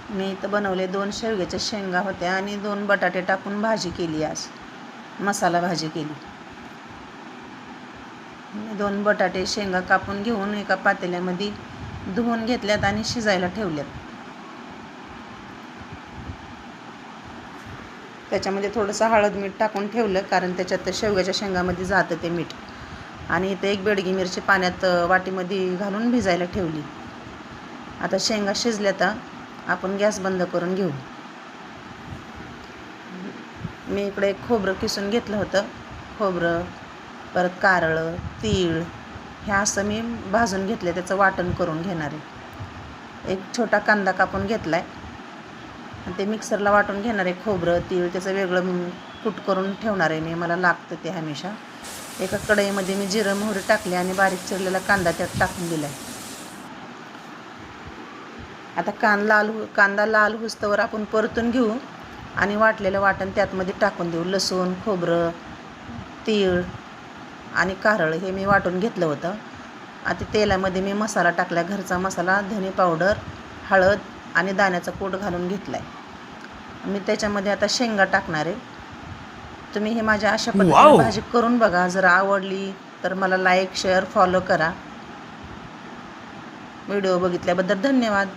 मी इथं बनवले 2 शेवग्याच्या शेंगा होत्या आणि 2 बटाटे टाकून भाजी केली. आज मसाला भाजी केली. 2 बटाटे शेंगा कापून घेऊन एका पातेल्यामध्ये धुवून घेतल्यात आणि शिजायला ठेवल्यात. त्याच्यामध्ये थोडंसं हळद मीठ टाकून ठेवलं, कारण त्याच्यात शेवग्याच्या शेंगामध्ये जातं ते मीठ. आणि इथे एक बेडगी मिरची पाण्यात वाटीमध्ये घालून भिजायला ठेवली. आता शेंगा शिजल्या तर आपण गॅस बंद करून घेऊ. मी इकडे खोबरं किसून घेतलं होतं. खोबरं, परत कारळं, तीळ हे असं मी भाजून घेतले, त्याचं वाटण करून घेणार आहे. एक छोटा कांदा कापून घेतला आहे आणि ते मिक्सरला वाटून घेणार आहे. खोबरं, तीळ त्याचं वेगळं कूट करून ठेवणार आहे मी, मला लागतं ते हमेशा. एका कढईमध्ये मी जिरं मोहरी टाकले आणि बारीक चिरलेला कांदा त्यात टाकून दिला आहे. आता कांदा लाल होईस्तोवर आपण परतून घेऊ आणि वाटलेलं वाटण त्यातमध्ये टाकून देऊ. लसूण, खोबरं, तीळ आणि कारळ हे मी वाटून घेतलं होतं. आता तेलामध्ये मी मसाला टाकला, घरचा मसाला, धने पावडर, हळद आणि दाण्याचा कूट घालून घेतला आहे. मी त्याच्यामध्ये आता शेंगा टाकणार आहे. तुम्ही हे माझ्या अशा पद्धतीने भाजी करून बघा. जर आवडली तर मला लाईक, शेअर, फॉलो करा. व्हिडिओ बघितल्याबद्दल धन्यवाद.